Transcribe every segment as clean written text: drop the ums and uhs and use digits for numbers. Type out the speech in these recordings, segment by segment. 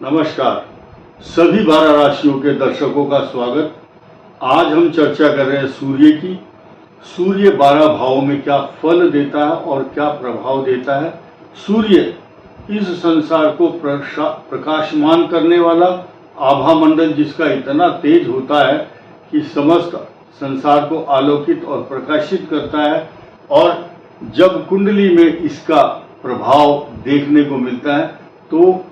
नमस्कार। सभी 12 राशियों के दर्शकों का स्वागत। आज हम चर्चा कर रहे हैं सूर्य की। सूर्य 12 भावों में क्या फल देता है और क्या प्रभाव देता है। सूर्य इस संसार को प्रकाशमान करने वाला आभा मंडल, जिसका इतना तेज होता है कि समस्त संसार को आलोकित और प्रकाशित करता है। और जब कुंडली में इसका प्रभाव देखने को मिलता है तो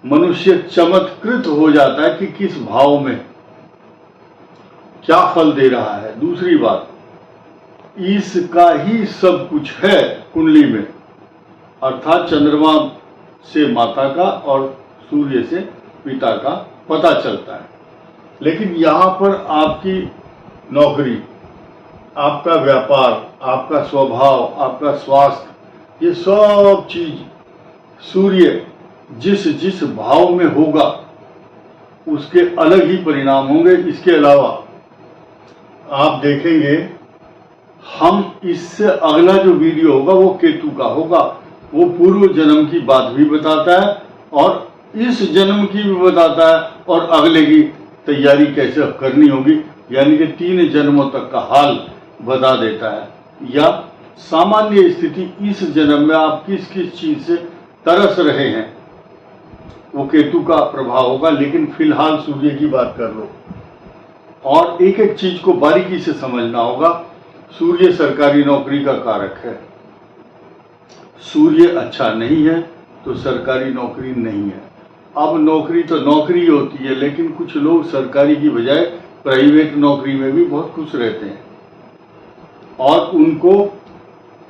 मनुष्य चमत्कृत हो जाता है कि किस भाव में क्या फल दे रहा है। दूसरी बात, इसका ही सब कुछ है कुंडली में, अर्थात चंद्रमा से माता का और सूर्य से पिता का पता चलता है। लेकिन यहाँ पर आपकी नौकरी, आपका व्यापार, आपका स्वभाव, आपका स्वास्थ्य, ये सब चीज सूर्य जिस जिस भाव में होगा उसके अलग ही परिणाम होंगे। इसके अलावा आप देखेंगे, हम इससे अगला जो वीडियो होगा वो केतु का होगा। वो पूर्व जन्म की बात भी बताता है और इस जन्म की भी बताता है और अगले की तैयारी कैसे करनी होगी, यानी कि 3 जन्मों तक का हाल बता देता है। या सामान्य स्थिति, इस जन्म में आप किस किस चीज से तरस रहे हैं, वो केतु का प्रभाव होगा। लेकिन फिलहाल सूर्य की बात कर लो और एक एक चीज को बारीकी से समझना होगा। सूर्य सरकारी नौकरी का कारक है। सूर्य अच्छा नहीं है तो सरकारी नौकरी नहीं है। अब नौकरी तो नौकरी होती है, लेकिन कुछ लोग सरकारी की बजाय प्राइवेट नौकरी में भी बहुत खुश रहते हैं और उनको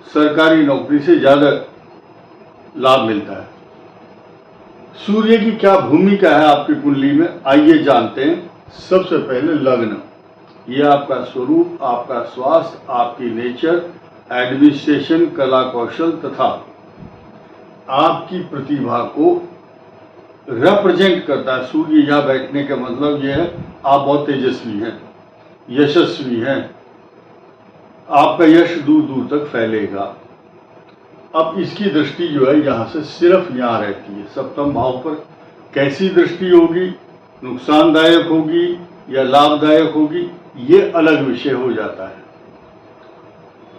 सरकारी नौकरी से ज्यादा लाभ मिलता है। सूर्य की क्या भूमिका है आपकी कुंडली में, आइए जानते हैं। सबसे पहले लग्न, ये आपका स्वरूप, आपका स्वास्थ्य, आपकी नेचर, एडमिनिस्ट्रेशन, कला कौशल तथा आपकी प्रतिभा को रिप्रेजेंट करता है। सूर्य यहाँ बैठने का मतलब यह है आप बहुत तेजस्वी हैं, यशस्वी हैं, आपका यश दूर दूर तक फैलेगा। अब इसकी दृष्टि जो है यहाँ से सिर्फ यहाँ रहती है। सप्तम भाव पर कैसी दृष्टि होगी, नुकसानदायक होगी या लाभदायक होगी, ये अलग विषय हो जाता है।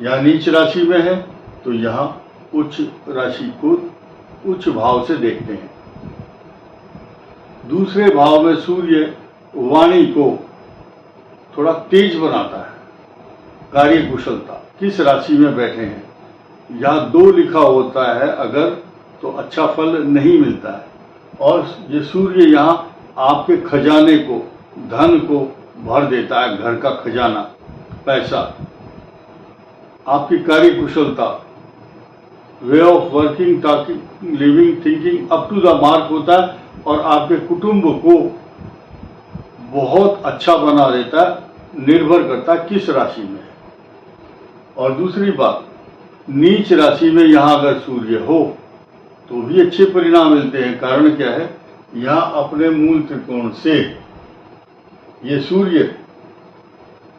यहाँ नीच राशि में है तो यहाँ उच्च राशि को उच्च भाव से देखते हैं। दूसरे भाव में सूर्य वाणी को थोड़ा तेज बनाता है, कार्य कुशलता। किस राशि में बैठे हैं, यहाँ 2 लिखा होता है अगर, तो अच्छा फल नहीं मिलता है। और ये सूर्य यहाँ आपके खजाने को, धन को भर देता है, घर का खजाना, पैसा। आपकी कार्य कुशलता, way of working, talking, living, thinking up to the mark होता है और आपके कुटुंब को बहुत अच्छा बना देता है। निर्भर करता है किस राशि में है। और दूसरी बात, नीच राशि में यहाँ अगर सूर्य हो तो भी अच्छे परिणाम मिलते हैं। कारण क्या है, यहाँ अपने मूल त्रिकोण से ये सूर्य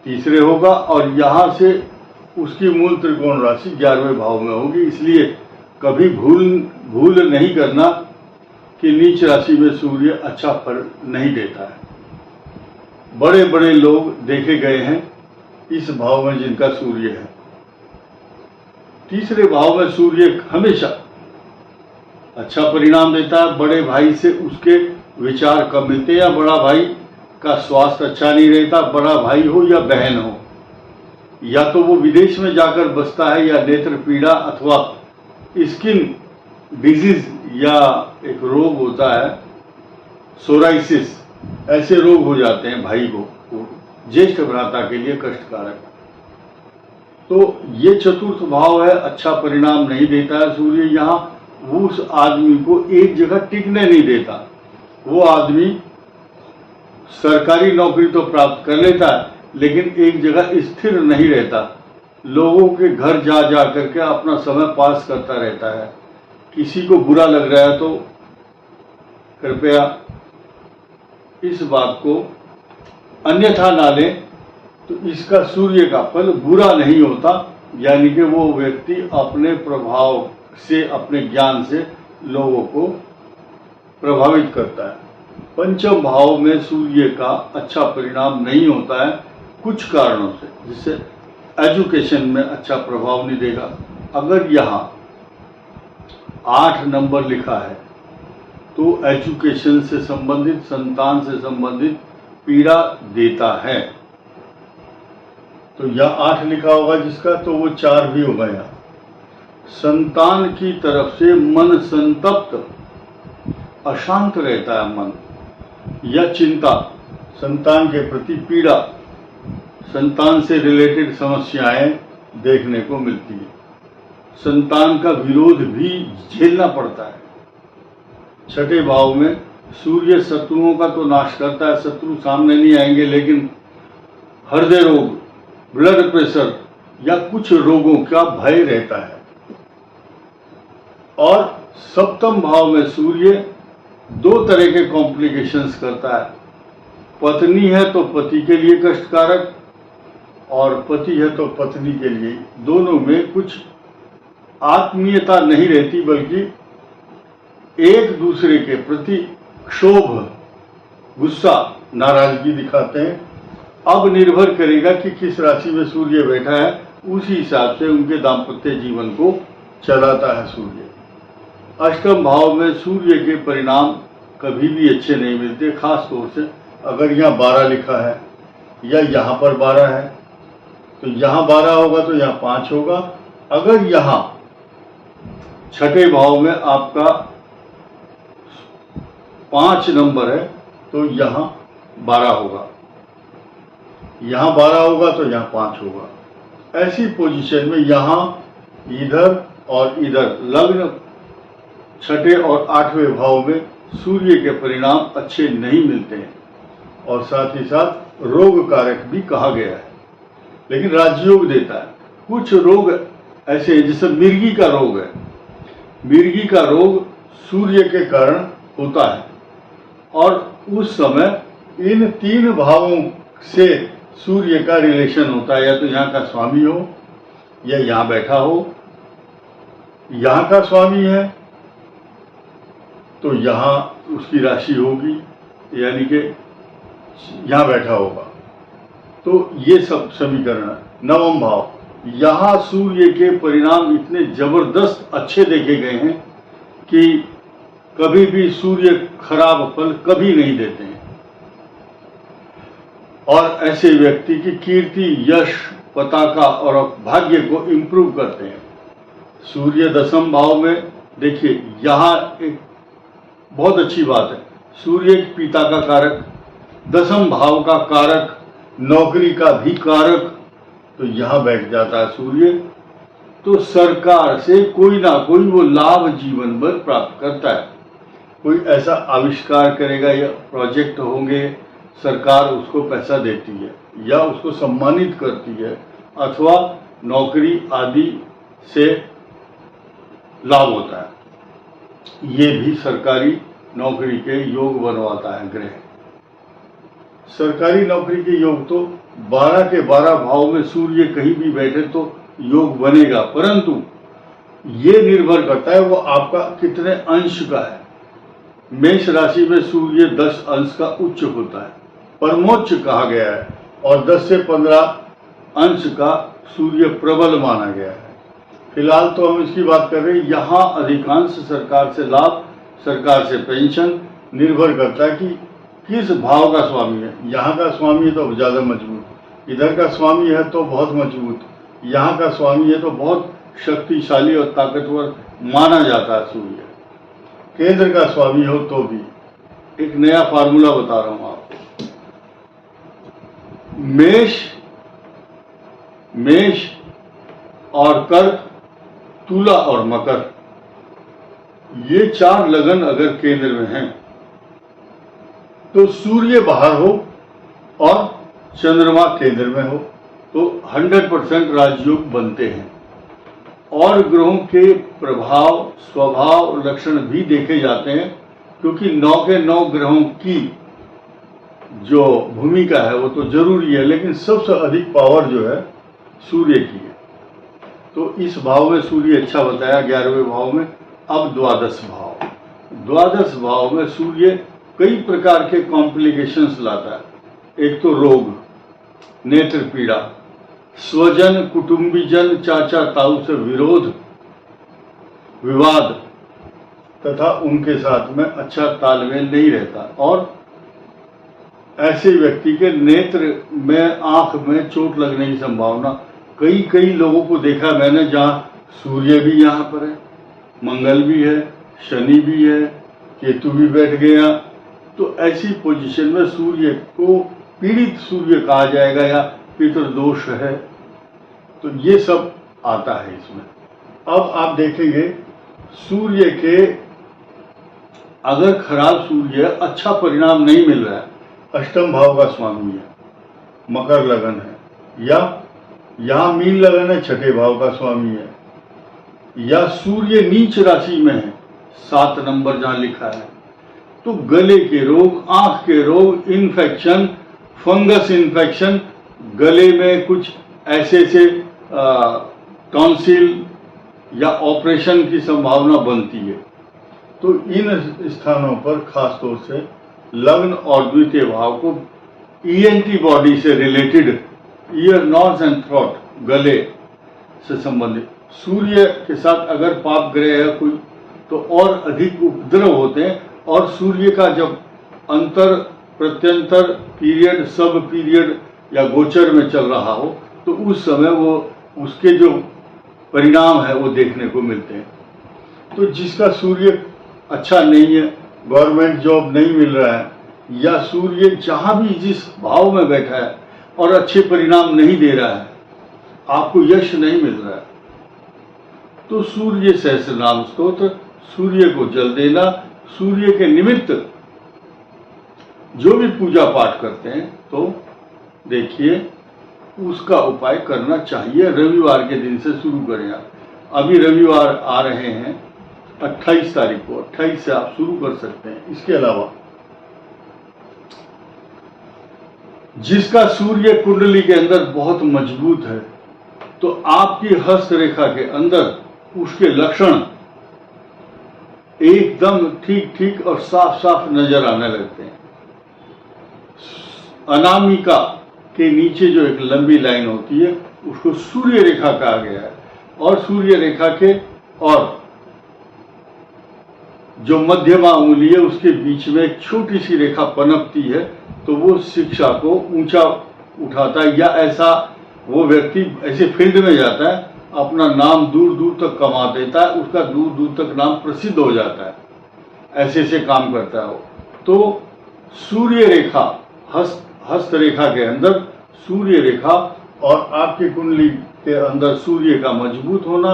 तीसरे होगा और यहाँ से उसकी मूल त्रिकोण राशि 11वें भाव में होगी। इसलिए कभी भूल नहीं करना कि नीच राशि में सूर्य अच्छा फल नहीं देता है। बड़े बड़े लोग देखे गए हैं इस भाव में जिनका सूर्य है। तीसरे भाव में सूर्य हमेशा अच्छा परिणाम देता है। बड़े भाई से उसके विचार कम मिलते हैं या बड़ा भाई का स्वास्थ्य अच्छा नहीं रहता, बड़ा भाई हो या बहन हो, या तो वो विदेश में जाकर बसता है या नेत्र पीड़ा अथवा स्किन डिजीज या एक रोग होता है सोराइसिस, ऐसे रोग हो जाते हैं भाई को, ज्येष्ठ भ्राता के लिए कष्टकारक। तो ये चतुर्थ भाव है, अच्छा परिणाम नहीं देता है सूर्य यहाँ। वो उस आदमी को एक जगह टिकने नहीं देता। वो आदमी सरकारी नौकरी तो प्राप्त कर लेता है लेकिन एक जगह स्थिर नहीं रहता। लोगों के घर जा जा करके अपना समय पास करता रहता है। किसी को बुरा लग रहा है तो कृपया इस बात को अन्यथा ना लें। तो इसका सूर्य का फल बुरा नहीं होता, यानी कि वो व्यक्ति अपने प्रभाव से, अपने ज्ञान से लोगों को प्रभावित करता है। पंचम भाव में सूर्य का अच्छा परिणाम नहीं होता है कुछ कारणों से, जिससे एजुकेशन में अच्छा प्रभाव नहीं देगा। अगर यहाँ 8 नंबर लिखा है तो एजुकेशन से संबंधित, संतान से संबंधित पीड़ा देता है। तो यह 8 लिखा होगा जिसका, तो वो 4 भी होगा। यहाँ संतान की तरफ से मन संतप्त, अशांत रहता है मन, या चिंता, संतान के प्रति पीड़ा, संतान से रिलेटेड समस्याएं देखने को मिलती है। संतान का विरोध भी झेलना पड़ता है। छठे भाव में सूर्य शत्रुओं का तो नाश करता है, शत्रु सामने नहीं आएंगे, लेकिन हृदय रोग, ब्लड प्रेशर या कुछ रोगों का भय रहता है। और सप्तम भाव में सूर्य 2 तरह के कॉम्प्लिकेशंस करता है। पत्नी है तो पति के लिए कष्टकारक, और पति है तो पत्नी के लिए, दोनों में कुछ आत्मीयता नहीं रहती, बल्कि एक दूसरे के प्रति क्षोभ, गुस्सा, नाराजगी दिखाते हैं। अब निर्भर करेगा कि किस राशि में सूर्य बैठा है, उसी हिसाब से उनके दाम्पत्य जीवन को चलाता है सूर्य। अष्टम भाव में सूर्य के परिणाम कभी भी अच्छे नहीं मिलते, खास तौर से अगर यहाँ 12 लिखा है या यहाँ पर 12 है, तो यहाँ 12 होगा तो यहाँ 5 होगा। अगर यहाँ छठे भाव में आपका 5 नंबर है तो यहाँ 12 होगा, यहाँ 12 होगा तो यहाँ 5 होगा। ऐसी पोजीशन में यहाँ इधर और इधर लग्न छठे और 8वें भाव में सूर्य के परिणाम अच्छे नहीं मिलते हैं, और साथ ही साथ रोग कारक भी कहा गया है, लेकिन राजयोग देता है। कुछ रोग ऐसे हैं, जैसे मिर्गी का रोग है। मिर्गी का रोग सूर्य के कारण होता है, और उस समय इन 3 भावों से सूर्य का रिलेशन होता है। या तो यहाँ का स्वामी हो, या यहाँ बैठा हो। यहाँ का स्वामी है तो यहाँ उसकी राशि होगी, यानी कि यहाँ बैठा होगा। तो ये सब समीकरण है। नवम भाव, यहाँ सूर्य के परिणाम इतने जबरदस्त अच्छे देखे गए हैं कि कभी भी सूर्य खराब फल कभी नहीं देते हैं, और ऐसे व्यक्ति की कीर्ति, यश, पताका और भाग्य को इंप्रूव करते हैं। सूर्य 10वें भाव में देखिए, यहाँ एक बहुत अच्छी बात है, सूर्य एक पिता का कारक, 10वें भाव का कारक, नौकरी का भी कारक, तो यहाँ बैठ जाता है सूर्य। तो सरकार से कोई ना कोई वो लाभ जीवन भर प्राप्त करता है। कोई ऐसा आविष्कार करेगा या प्रोजेक्ट होंगे, सरकार उसको पैसा देती है या उसको सम्मानित करती है, अथवा नौकरी आदि से लाभ होता है। ये भी सरकारी नौकरी के योग बनवाता है ग्रह। सरकारी नौकरी के योग तो 12 के 12 भाव में सूर्य कहीं भी बैठे तो योग बनेगा, परंतु ये निर्भर करता है वो आपका कितने अंश का है। मेष राशि में सूर्य 10 अंश का उच्च होता है, परमोच्च कहा गया है, और 10 से 15 अंश का सूर्य प्रबल माना गया है। फिलहाल तो हम इसकी बात कर रहे हैं। यहाँ अधिकांश सरकार से लाभ, सरकार से पेंशन निर्भर करता है कि किस भाव का स्वामी है। यहाँ का स्वामी है तो ज़्यादा मजबूत, इधर का स्वामी है तो बहुत मजबूत, यहाँ का स्वामी है तो बहुत शक्तिशाली और ताकतवर माना जाता है सूर्य। केंद्र का स्वामी हो तो भी। एक नया फार्मूला बता रहा हूं आपको। मेष और कर्क, तुला और मकर, ये 4 लगन अगर केंद्र में हैं तो सूर्य बाहर हो और चंद्रमा केंद्र में हो तो 100% राजयोग बनते हैं। और ग्रहों के प्रभाव, स्वभाव, लक्षण भी देखे जाते हैं, क्योंकि 9 के 9 ग्रहों की जो भूमिका है वो तो जरूरी है, लेकिन सबसे अधिक पावर जो है सूर्य की है। तो इस भाव में सूर्य अच्छा बताया, 11वें भाव में। अब द्वादश भाव, द्वादश भाव में सूर्य कई प्रकार के कॉम्प्लिकेशंस लाता है। एक तो रोग, नेत्र पीड़ा, स्वजन कुटुंबीजन चाचा ताऊ से विरोध, विवाद तथा उनके साथ में अच्छा तालमेल नहीं रहता, और ऐसे व्यक्ति के नेत्र में, आंख में चोट लगने की संभावना। कई लोगों को देखा मैंने जहां सूर्य भी यहाँ पर है, मंगल भी है, शनि भी है, केतु भी बैठ गया, तो ऐसी पोजीशन में सूर्य को पीड़ित सूर्य कहा जाएगा या पितृदोष है, तो ये सब आता है इसमें। अब आप देखेंगे सूर्य के अगर खराब सूर्य, अच्छा परिणाम नहीं मिल रहा है, अष्टम भाव का स्वामी है, मकर लगन है, या यहां मीन लगन है, छठे भाव का स्वामी है, या सूर्य नीच राशि में है, 7 नंबर जहां लिखा है, तो गले के रोग, आंख के रोग, इन्फेक्शन, फंगस इन्फेक्शन, गले में कुछ ऐसे टॉन्सिल या ऑपरेशन की संभावना बनती है। तो इन स्थानों पर खास तौर से लग्न और द्वितीय भाव को ईएनटी बॉडी से related, ear, nose and throat, गले से संबंधित सूर्य के साथ अगर पाप ग्रह है कोई, तो और अधिक उपद्रव होते हैं। और सूर्य का जब अंतर प्रत्यंतर पीरियड, सब पीरियड या गोचर में चल रहा हो, तो उस समय वो उसके जो परिणाम है वो देखने को मिलते हैं। तो जिसका सूर्य अच्छा नहीं है, गवर्नमेंट जॉब नहीं मिल रहा है, या सूर्य जहां भी जिस भाव में बैठा है और अच्छे परिणाम नहीं दे रहा है, आपको यश नहीं मिल रहा है, तो सूर्य सहस्त्र नाम स्तोत्र, सूर्य को जल देना, सूर्य के निमित्त जो भी पूजा पाठ करते हैं, तो देखिए उसका उपाय करना चाहिए। रविवार के दिन से शुरू करें आप। अभी रविवार आ रहे हैं 28 तारीख को, 28 से आप शुरू कर सकते हैं। इसके अलावा जिसका सूर्य कुंडली के अंदर बहुत मजबूत है, तो आपकी हस्तरेखा के अंदर उसके लक्षण एकदम ठीक और साफ नजर आने लगते हैं। अनामिका के नीचे जो एक लंबी लाइन होती है, उसको सूर्य रेखा कहा गया है, और सूर्य रेखा के और जो मध्यमा उंगली है उसके बीच में एक छोटी सी रेखा पनपती है, तो वो शिक्षा को ऊंचा उठाता है, या ऐसा वो व्यक्ति ऐसे फील्ड में जाता है, अपना नाम दूर तक कमा देता है, उसका दूर तक नाम प्रसिद्ध हो जाता है, ऐसे काम करता है वो। तो सूर्य रेखा, हस्त रेखा के अंदर सूर्य रेखा और आपकी कुंडली के अंदर सूर्य का मजबूत होना,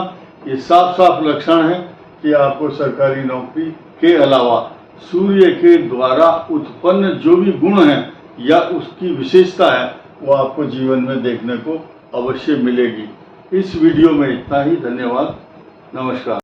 ये साफ लक्षण है कि आपको सरकारी नौकरी के अलावा सूर्य के द्वारा उत्पन्न जो भी गुण है या उसकी विशेषता है, वो आपको जीवन में देखने को अवश्य मिलेगी। इस वीडियो में इतना ही। धन्यवाद, नमस्कार।